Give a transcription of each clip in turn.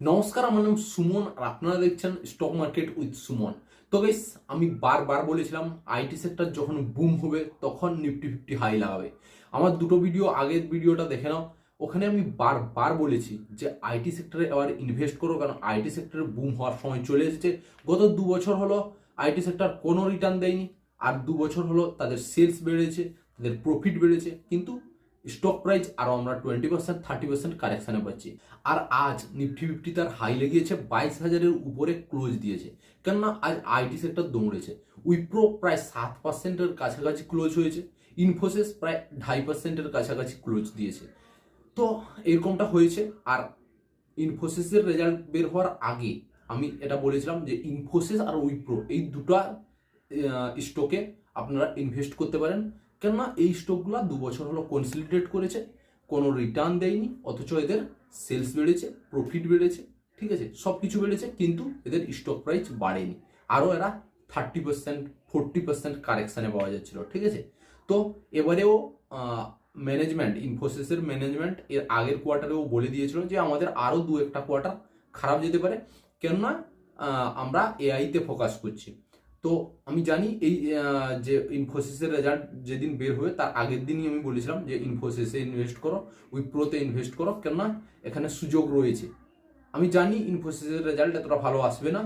নমস্কার, আমার নাম সুমন আর আপনারা দেখছেন স্টক মার্কেট উইথ সুমন। তো গাইস, আমি বারবার বলেছিলাম আইটি সেক্টর যখন বুম হবে তখন নিফটি ফিফটি হাই লাগাবে। আমার দুটো ভিডিও, আগের ভিডিওটা দেখে নাও, ওখানে আমি বারবার বলেছি যে আইটি সেক্টরে এবার ইনভেস্ট করো, কারণ আইটি সেক্টরে বুম হওয়ার সময় চলে এসেছে। গত 2 বছর হলো আইটি সেক্টর কোনো রিটার্ন দেয়নি, আর 2 বছর হলো তাদের সেলস বেড়েছে, তাদের প্রফিট বেড়েছে, কিন্তু স্টক প্রাইস আরো আমরা 20% 30% কারেকশনে পাচ্ছি। আর আজ নিফটি ফিফটি তার হাই লেগিয়েছে, 22,000-এর উপরে ক্লোজ দিয়েছে। কেননা আজ আইটি সেক্টর দৌড়েছে। উইপ্রো প্রায় 7%-এর কাছাকাছি ক্লোজ হয়েছে, ইনফোসিস প্রায় 2.5%-এর কাছাকাছি ক্লোজ দিয়েছে। তো এরকমটা হয়েছে। আর ইনফোসিসের রেজাল্ট বের হওয়ার আগে আমি এটা বলেছিলাম যে ইনফোসিস আর উইপ্রো এই দুটা স্টকে আপনারা ইনভেস্ট করতে পারেন। কেননা এই স্টকগুলো 2 বছর হলো কনসলিডেট করেছে, কোনো রিটার্ন দেয়নি, অথচ এদের সেলস বেড়েছে, প্রফিট বেড়েছে, ঠিক আছে, সব কিছু বেড়েছে, কিন্তু এদের স্টক প্রাইস বাড়েনি। আরও এরা 30% 40% কারেকশানে পাওয়া যাচ্ছিল, ঠিক আছে। তো এবারেও ম্যানেজমেন্ট, ইনফোসিসের ম্যানেজমেন্ট এর আগের কোয়ার্টারেও বলে দিয়েছিল যে আমাদের আরও 2-1টা কোয়ার্টার খারাপ যেতে পারে, কেননা আমরা এআইতে ফোকাস করছি। তো আমি জানি এই যে ইনফোসিসের রেজাল্ট যেদিন বের হবে তার আগের দিনই আমি বলেছিলাম যে ইনফোসিসে ইনভেস্ট করো, উইপ্রোতে ইনভেস্ট করো, কেননা এখানে সুযোগ রয়েছে। আমি জানি ইনফোসিসের রেজাল্ট এতটা ভালো আসবে না,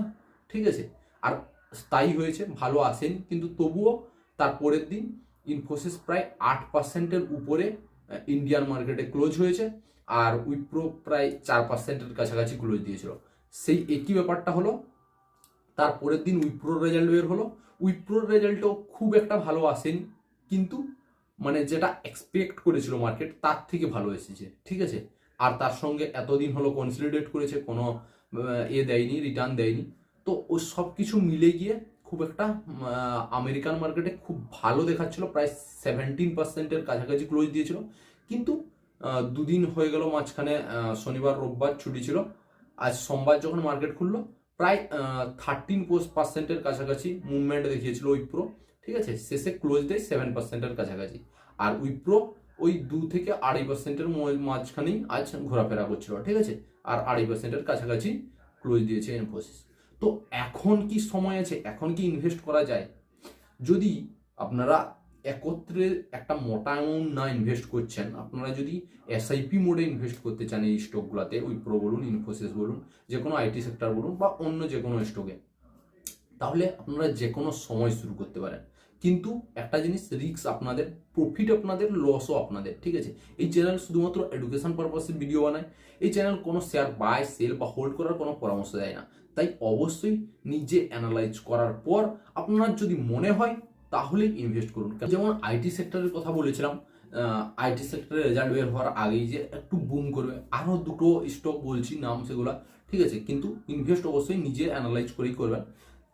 ঠিক আছে, আর স্থায়ী হয়েছে, ভালো আসেনি, কিন্তু তবুও তার পরের দিন ইনফোসিস প্রায় 8%-এর উপরে ইন্ডিয়ান মার্কেটে ক্লোজ হয়েছে, আর উইপ্রো প্রায় 4%-এর কাছাকাছি ক্লোজ দিয়েছিল। সেই একই ব্যাপারটা হলো তারপরের দিন উইপ্রোর রেজাল্ট বের হলো। উইপ্রোর রেজাল্টও খুব একটা ভালো আসেনি, কিন্তু মানে যেটা এক্সপেক্ট করেছিল মার্কেট তার থেকে ভালো এসেছে, ঠিক আছে। আর তার সঙ্গে এতদিন হলো কনসলিডেট করেছে, কোনো দেয়নি, রিটার্ন দেয়নি। তো ওই সব কিছু মিলে গিয়ে খুব একটা আমেরিকান মার্কেটে খুব ভালো দেখাচ্ছিল, প্রায় 17%-এর কাছাকাছি ক্লোজ দিয়েছিল। কিন্তু দুদিন হয়ে গেল মাঝখানে, শনিবার রোববার ছুটি ছিল, আজ সোমবার যখন মার্কেট খুললো প্রায় 13%-এর কাছাকাছি মুভমেন্ট দেখিয়েছিল উইপ্রো, ঠিক আছে। শেষে ক্লোজ দেয় 7%-এর কাছাকাছি, আর উইপ্রো ওই 2-2.5%-এর মাঝখানেই আজ ঘোরাফেরা করছিল, ঠিক আছে। আর 2.5%-এর কাছাকাছি ক্লোজ দিয়েছে ইনফোসিস। তো এখন কি সময় আছে, এখন কি ইনভেস্ট করা যায়? যদি আপনারা একত্রে একটা মোটা অ্যামাউন্ট না ইনভেস্ট করছেন, আপনারা যদি এসআইপি মোডে ইনভেস্ট করতে চান এই স্টকগুলোতে, উইপ্রো বলুন, ইনফোসিস বলুন, যে কোনো আইটি সেক্টর বলুন, বা অন্য যে কোনো স্টকে, তাহলে আপনারা যে কোনো সময় শুরু করতে পারেন। কিন্তু একটা জিনিস, রিস্ক আপনাদের, প্রফিট আপনাদের, লসও আপনাদের, ঠিক আছে। এই চ্যানেল শুধুমাত্র এডুকেশন পারপাসে ভিডিও বানায়। এই চ্যানেল কোনো শেয়ার বাই, সেল বা হোল্ড করার কোনো পরামর্শ দেয় না। তাই অবশ্যই নিজে অ্যানালাইজ করার পর আপনার যদি মনে হয় তাহলেই ইনভেস্ট করুন। যেমন আইটি সেক্টরের কথা বলেছিলাম, আইটি সেক্টরের রেজাল্ট বের হওয়ার আগেই যে একটু বুম করবে, আরও দুটো স্টক বলছি নাম সেগুলা, ঠিক আছে, কিন্তু ইনভেস্ট অবশ্যই নিজে অ্যানালাইজ করেই করবেন।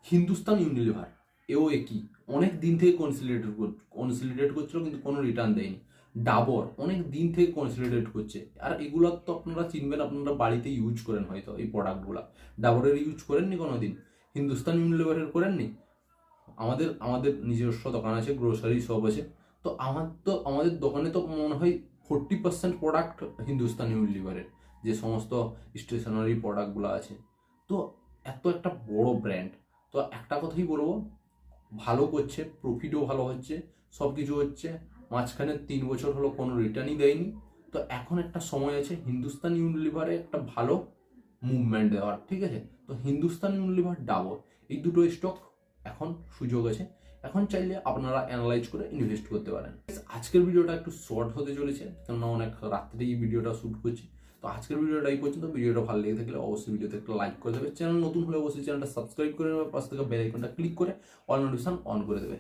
হিন্দুস্তান ইউনিলিভার, এও একই, অনেক দিন থেকে কনসলিডেট করছিল, কিন্তু কোনো রিটার্ন দেয়নি। ডাবর অনেক দিন থেকে কনসলিডেট করছে, আর এগুলো তো আপনারা চিনবেন, আপনারা বাড়িতে ইউজ করেন হয়তো এই প্রোডাক্টগুলো। ডাবরের ইউজ করেননি কোনোদিন? হিন্দুস্তান ইউনিলিভারের করেননি? আমাদের আমাদের নিজস্ব দোকান আছে, গ্রোসারি শপ আছে। তো আমাদের দোকানে তো মনে হয় 40% প্রোডাক্ট হিন্দুস্তান ইউনিলিভারের, যে সমস্ত স্টেশনারি প্রোডাক্টগুলো আছে। তো এত একটা বড় ব্র্যান্ড, তো একটা কথাই বলবো, ভালো করছে, প্রফিটও ভালো হচ্ছে, সব কিছু হচ্ছে। মাঝখানে 3 বছর হলো কোনো রিটার্নই দেয়নি। তো এখন একটা সময় আছে হিন্দুস্তান ইউনিলিভারে একটা ভালো মুভমেন্ট দেওয়ার, ঠিক আছে। তো হিন্দুস্তান ইউনিলিভার, ডাবর, এই দুটো স্টক এখন সুযোগ আছে। এখন চাইলে আপনারা অ্যানালাইজ করে ইনভেস্ট করতে পারেন। আজকের ভিডিওটা একটু শর্ট হতে চলেছে, কেননা অনেক রাত্রে এই ভিডিওটা শ্যুট করছি। তো আজকের ভিডিওটা এই পর্যন্ত। ভিডিওটা ভালো লেগে থাকলে অবশ্যই ভিডিওতে একটা লাইক করে দেবে, চ্যানেল নতুন হলে অবশ্যই চ্যানেলটা সাবস্ক্রাইব করে নেবে, পাশ থেকে বেল আইকনটা ক্লিক করে অল নোটিফিকেশন অন করে দেবে।